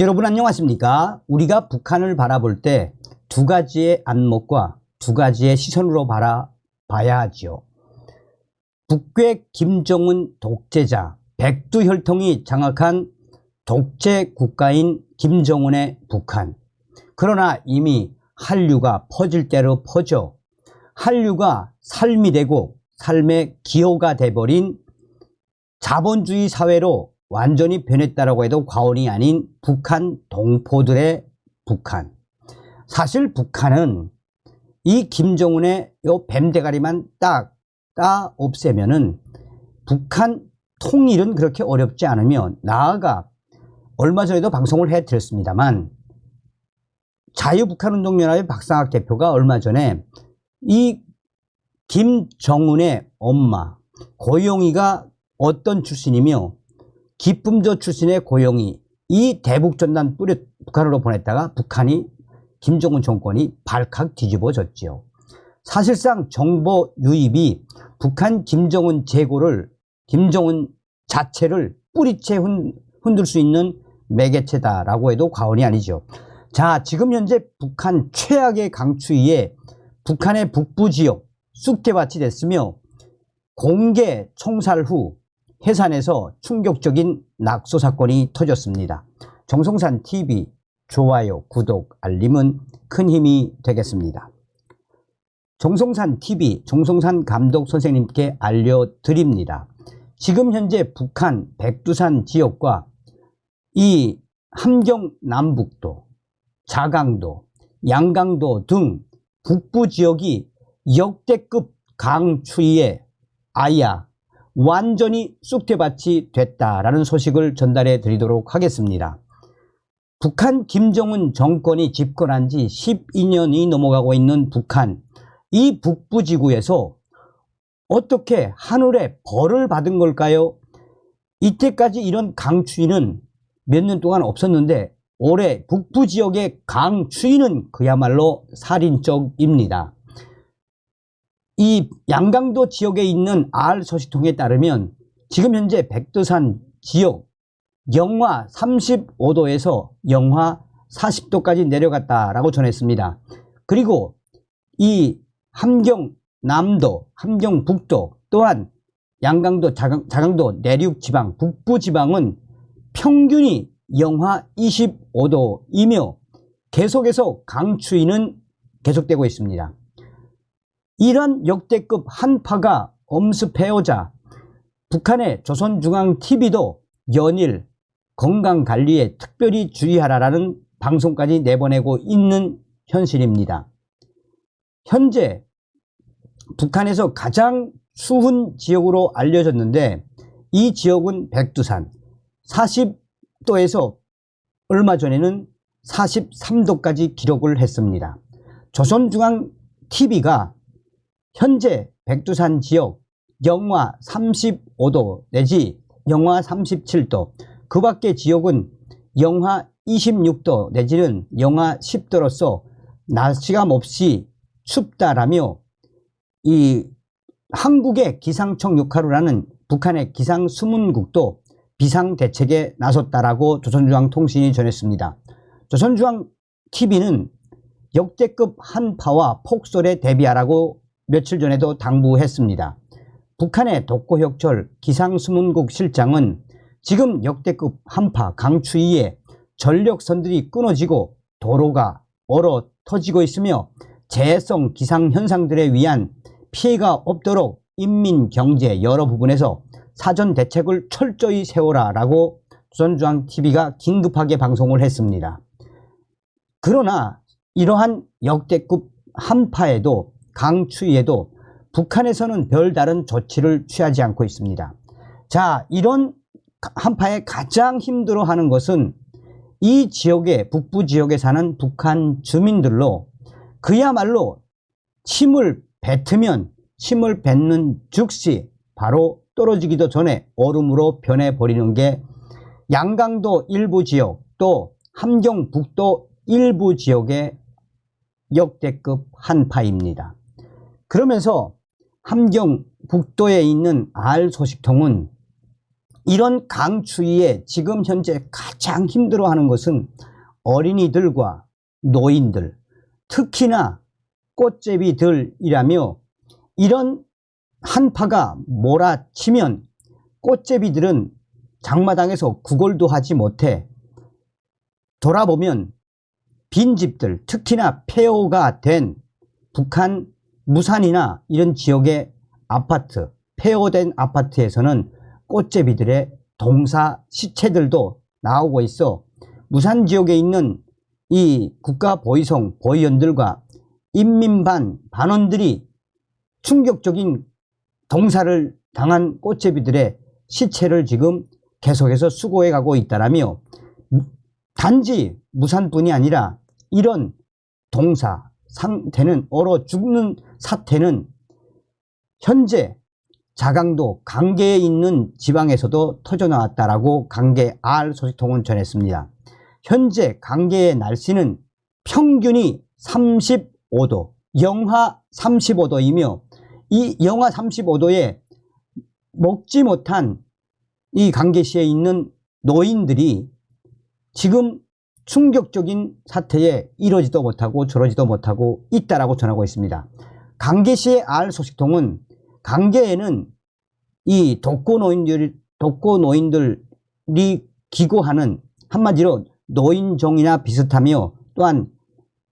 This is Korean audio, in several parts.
여러분 안녕하십니까? 우리가 북한을 바라볼 때 두 가지의 안목과 두 가지의 시선으로 바라봐야 하지요. 북괴 김정은 독재자, 백두혈통이 장악한 독재 국가인 김정은의 북한. 그러나 이미 한류가 퍼질 대로 퍼져 한류가 삶이 되고 삶의 기호가 돼버린 자본주의 사회로 완전히 변했다라고 해도 과언이 아닌 북한 동포들의 북한. 사실 북한은 이 김정은의 요 뱀대가리만 딱 없애면은 북한 통일은 그렇게 어렵지 않으며, 나아가 얼마 전에도 방송을 해드렸습니다만 자유북한운동연합의 박상학 대표가 얼마 전에 이 김정은의 엄마 고용이가 어떤 출신이며 기쁨조 출신의 고용이 이 대북전단 북한으로 보냈다가 북한이 김정은 정권이 발칵 뒤집어졌지요. 사실상 정보 유입이 북한 김정은 제고를, 김정은 자체를 뿌리채 흔들 수 있는 매개체다라고 해도 과언이 아니죠. 자, 지금 현재 북한 최악의 강추위에 북한의 북부 지역 쑥대밭이 됐으며, 공개 총살 후 해산에서 충격적인 낙소 사건이 터졌습니다. 정성산 TV 좋아요, 구독, 알림은 큰 힘이 되겠습니다. 정성산 TV 정성산 감독 선생님께 알려드립니다. 지금 현재 북한 백두산 지역과 이 함경 남북도, 자강도, 양강도 등 북부 지역이 역대급 강추위에 아야 완전히 쑥대밭이 됐다라는 소식을 전달해 드리도록 하겠습니다. 북한 김정은 정권이 집권한 지 12년이 넘어가고 있는 북한, 이 북부 지구에서 어떻게 하늘에 벌을 받은 걸까요? 이때까지 이런 강추위는 몇 년 동안 없었는데 올해 북부 지역의 강추위는 그야말로 살인적입니다. 이 양강도 지역에 있는 알 소식통에 따르면 지금 현재 백두산 지역 영하 35도에서 영하 40도까지 내려갔다라고 전했습니다. 그리고 이 함경남도, 함경북도 또한 양강도, 자강도 내륙 지방, 북부 지방은 평균이 영하 25도이며 계속해서 강추위는 계속되고 있습니다. 이런 역대급 한파가 엄습해오자 북한의 조선중앙TV도 연일 건강관리에 특별히 주의하라라는 방송까지 내보내고 있는 현실입니다. 현재 북한에서 가장 추운 지역으로 알려졌는데 이 지역은 백두산 40도에서 얼마 전에는 43도까지 기록을 했습니다. 조선중앙TV가 현재 백두산 지역 영하 35도 내지 영하 37도, 그 밖의 지역은 영하 26도 내지는 영하 10도로서 날씨가 몹시 춥다라며 이 한국의 기상청 역할을 하는 북한의 기상수문국도 비상대책에 나섰다라고 조선중앙통신이 전했습니다. 조선중앙TV는 역대급 한파와 폭설에 대비하라고 며칠 전에도 당부했습니다. 북한의 독고혁철 기상수문국 실장은 지금 역대급 한파 강추위에 전력선들이 끊어지고 도로가 얼어 터지고 있으며 재해성 기상현상들에 위한 피해가 없도록 인민, 경제 여러 부분에서 사전 대책을 철저히 세워라라고 조선중앙TV가 긴급하게 방송을 했습니다. 그러나 이러한 역대급 한파에도 강추위에도 북한에서는 별다른 조치를 취하지 않고 있습니다. 자, 이런 한파에 가장 힘들어하는 것은 이 지역의 북부 지역에 사는 북한 주민들로, 그야말로 침을 뱉으면 침을 뱉는 즉시 바로 떨어지기도 전에 얼음으로 변해버리는 게 양강도 일부 지역 또 함경북도 일부 지역의 역대급 한파입니다. 그러면서 함경북도에 있는 알 소식통은 이런 강추위에 지금 현재 가장 힘들어하는 것은 어린이들과 노인들, 특히나 꽃제비들이라며, 이런 한파가 몰아치면 꽃제비들은 장마당에서 구걸도 하지 못해 돌아보면 빈집들, 특히나 폐허가 된 북한 무산이나 이런 지역의 아파트, 폐허된 아파트에서는 꽃제비들의 동사 시체들도 나오고 있어 무산 지역에 있는 이 국가보위성 보위원들과 인민반 반원들이 충격적인 동사를 당한 꽃제비들의 시체를 지금 계속해서 수거해 가고 있다라며, 단지 무산뿐이 아니라 이런 동사 상태는, 얼어 죽는 사태는 현재 자강도 강계에 있는 지방에서도 터져나왔다라고 강계 R 소식통은 전했습니다. 현재 강계의 날씨는 평균이 35도, 영하 35도이며 이 영하 35도에 먹지 못한 이 강계시에 있는 노인들이 지금 충격적인 사태에 이러지도 못하고 저러지도 못하고 있다라고 전하고 있습니다. 강계시의 R 소식통은 강계에는 이 독거노인들이 기고하는, 한마디로 노인정이나 비슷하며 또한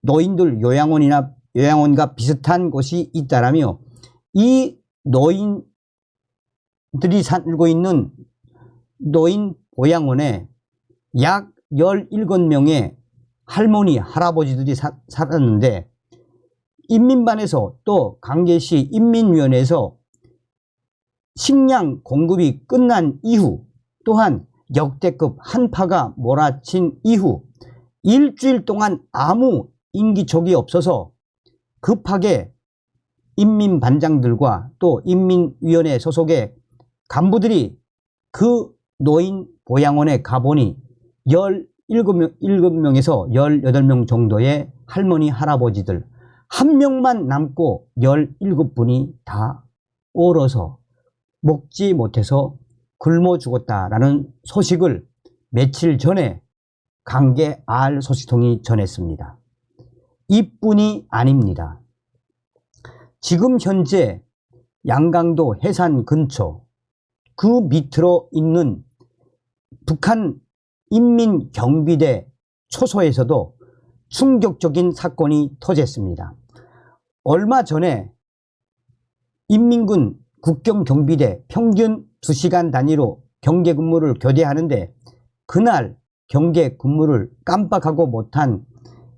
노인들 요양원과 비슷한 곳이 있다라며, 이 노인들이 살고 있는 노인 보양원에 약 17명의 할머니, 할아버지들이 살았는데, 인민반에서 또 강계시 인민위원회에서 식량 공급이 끝난 이후, 또한 역대급 한파가 몰아친 이후 일주일 동안 아무 인기척이 없어서 급하게 인민반장들과 또 인민위원회 소속의 간부들이 그 노인 보양원에 가보니 17명에서 18명 정도의 할머니, 할아버지들, 한 명만 남고 17분이 다 얼어서 먹지 못해서 굶어 죽었다라는 소식을 며칠 전에 강계 R 소식통이 전했습니다. 이뿐이 아닙니다. 지금 현재 양강도 해산 근처 그 밑으로 있는 북한 인민경비대 초소에서도 충격적인 사건이 터졌습니다. 얼마 전에 인민군 국경경비대 평균 2시간 단위로 경계 근무를 교대하는데, 그날 경계 근무를 깜빡하고 못한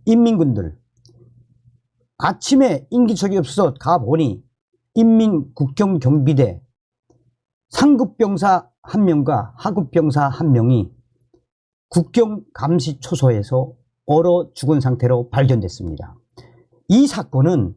인민군들, 아침에 인기척이 없어서 가보니 인민국경경비대 상급병사 1명과 하급병사 1명이 국경감시초소에서 얼어 죽은 상태로 발견됐습니다. 이 사건은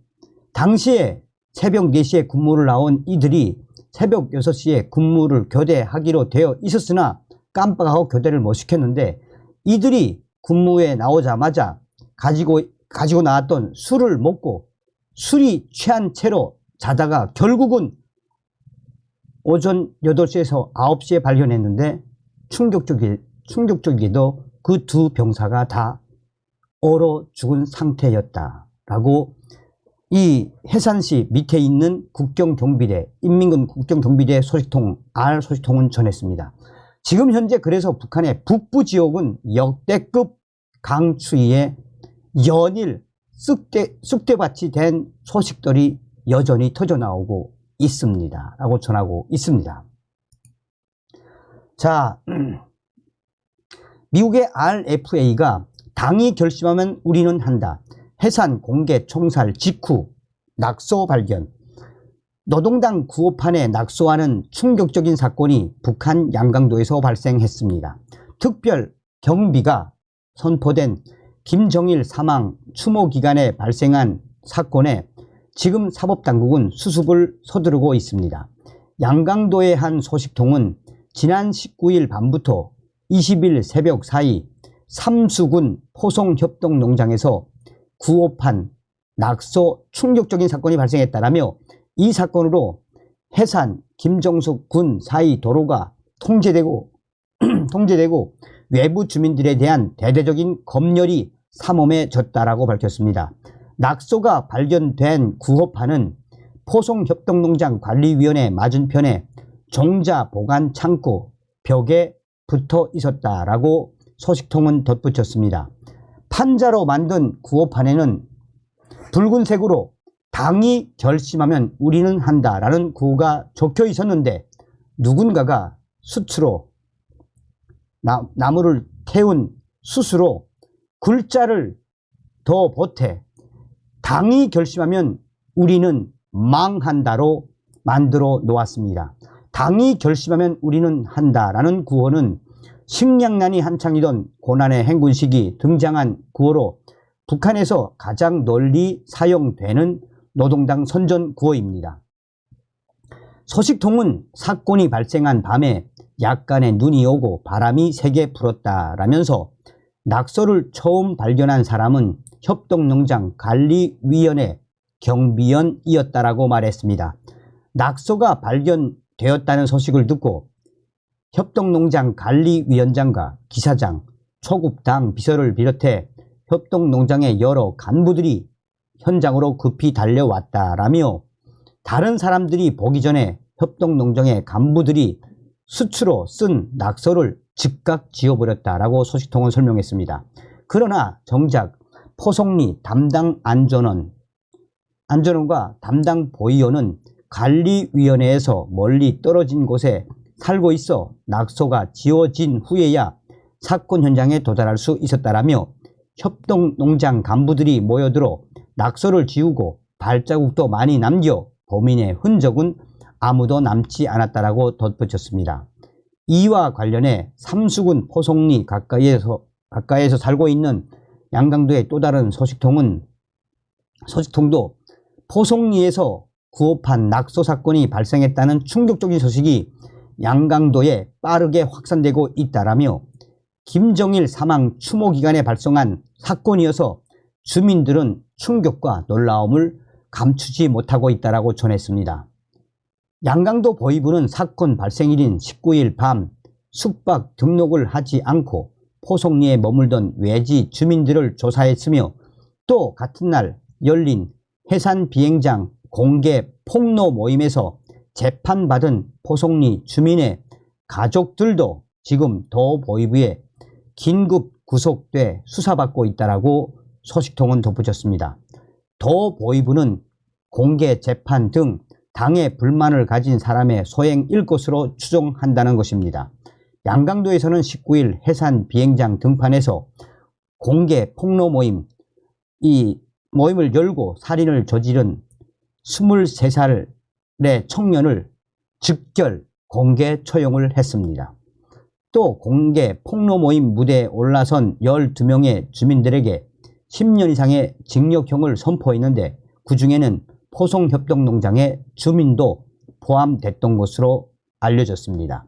당시에 새벽 4시에 근무를 나온 이들이 새벽 6시에 근무를 교대하기로 되어 있었으나 깜빡하고 교대를 못 시켰는데, 이들이 근무에 나오자마자 가지고 나왔던 술을 먹고 술이 취한 채로 자다가 결국은 오전 8시에서 9시에 발견했는데, 충격적이게도 그 두 병사가 다 얼어 죽은 상태였다라고 이 해산시 밑에 있는 국경경비대, 인민군 국경경비대 소식통 R 소식통은 전했습니다. 지금 현재 그래서 북한의 북부 지역은 역대급 강추위에 연일 쑥대밭이 된 소식들이 여전히 터져나오고 있습니다 라고 전하고 있습니다. 자, 미국의 RFA가 당이 결심하면 우리는 한다. 해산 공개 총살 직후 낙소 발견. 노동당 구호판에 낙소하는 충격적인 사건이 북한 양강도에서 발생했습니다. 특별 경비가 선포된 김정일 사망 추모 기간에 발생한 사건에 지금 사법당국은 수습을 서두르고 있습니다. 양강도의 한 소식통은 지난 19일 밤부터 20일 새벽 사이 삼수군 포송협동농장에서 구호판 낙소 충격적인 사건이 발생했다라며, 이 사건으로 해산 김정숙 군 사이 도로가 통제되고 외부 주민들에 대한 대대적인 검열이 삼엄해졌다라고 밝혔습니다. 낙소가 발견된 구호판은 포송협동농장관리위원회 맞은편에 종자 보관 창고 벽에 붙어 있었다라고 소식통은 덧붙였습니다. 판자로 만든 구호판에는 붉은색으로 당이 결심하면 우리는 한다라는 구호가 적혀 있었는데 누군가가 수치로 나무를 태운 숯으로 글자를 더 보태 당이 결심하면 우리는 망한다로 만들어 놓았습니다. 당이 결심하면 우리는 한다라는 구호는 식량난이 한창이던 고난의 행군 시기 등장한 구호로 북한에서 가장 널리 사용되는 노동당 선전 구호입니다. 소식통은 사건이 발생한 밤에 약간의 눈이 오고 바람이 세게 불었다라면서 낙서를 처음 발견한 사람은 협동농장관리위원회 경비원이었다라고 말했습니다. 낙서가 발견되었다는 소식을 듣고 협동농장관리위원장과 기사장, 초급당 비서를 비롯해 협동농장의 여러 간부들이 현장으로 급히 달려왔다라며 다른 사람들이 보기 전에 협동농장의 간부들이 수치로 쓴 낙서를 즉각 지워버렸다라고 소식통은 설명했습니다. 그러나 정작 포송리 담당 안전원과 담당 보위원은 관리위원회에서 멀리 떨어진 곳에 살고 있어 낙서가 지워진 후에야 사건 현장에 도달할 수 있었다라며 협동농장 간부들이 모여들어 낙서를 지우고 발자국도 많이 남겨 범인의 흔적은 아무도 남지 않았다라고 덧붙였습니다. 이와 관련해 삼수군 포송리 가까이에서 살고 있는 양강도의 또 다른 소식통도 포송리에서 구호판 낙서 사건이 발생했다는 충격적인 소식이 양강도에 빠르게 확산되고 있다라며 김정일 사망 추모 기간에 발생한 사건이어서 주민들은 충격과 놀라움을 감추지 못하고 있다라고 전했습니다. 양강도 보위부는 사건 발생일인 19일 밤 숙박 등록을 하지 않고 포송리에 머물던 외지 주민들을 조사했으며 또 같은 날 열린 해산 비행장 공개 폭로 모임에서 재판받은 포송리 주민의 가족들도 지금 도보위부에 긴급 구속돼 수사받고 있다라고 소식통은 덧붙였습니다. 도보위부는 공개 재판 등 당에 불만을 가진 사람의 소행일 것으로 추정한다는 것입니다. 양강도에서는 19일 해산 비행장 등판에서 공개 폭로 모임, 이 모임을 열고 살인을 저지른 23살의 청년을 즉결 공개 처형을 했습니다. 또 공개 폭로 모임 무대에 올라선 12명의 주민들에게 10년 이상의 징역형을 선포했는데 그 중에는 포송협동농장의 주민도 포함됐던 것으로 알려졌습니다.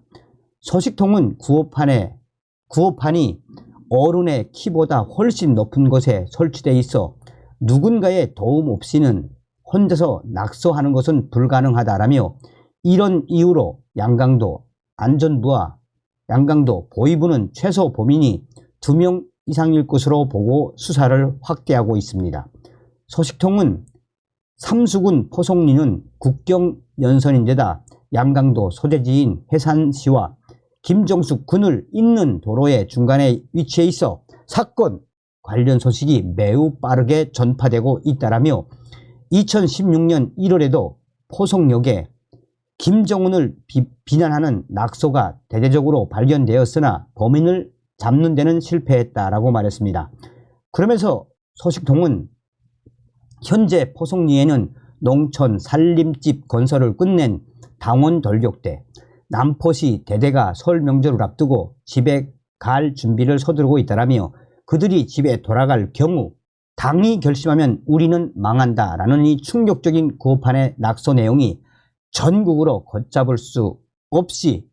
소식통은 구호판이 어른의 키보다 훨씬 높은 곳에 설치되어 있어 누군가의 도움 없이는 혼자서 낙서하는 것은 불가능하다라며 이런 이유로 양강도 안전부와 양강도 보위부는 최소 범인이 2명 이상일 것으로 보고 수사를 확대하고 있습니다. 소식통은 삼수군 포송리는 국경 연선인데다 양강도 소재지인 해산시와 김정숙 군을 잇는 도로의 중간에 위치해 있어 사건 관련 소식이 매우 빠르게 전파되고 있다라며 2016년 1월에도 포송역에 김정은을 비난하는 낙서가 대대적으로 발견되었으나 범인을 잡는 데는 실패했다라고 말했습니다. 그러면서 소식통은 현재 포송리에는 농촌 살림집 건설을 끝낸 당원 돌격대, 남포시 대대가 설 명절을 앞두고 집에 갈 준비를 서두르고 있다라며 그들이 집에 돌아갈 경우 당이 결심하면 우리는 망한다라는 이 충격적인 구호판의 낙서 내용이 전국으로 걷잡을 수 없이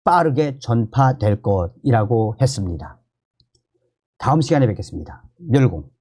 빠르게 전파될 것이라고 했습니다. 다음 시간에 뵙겠습니다. 멸공.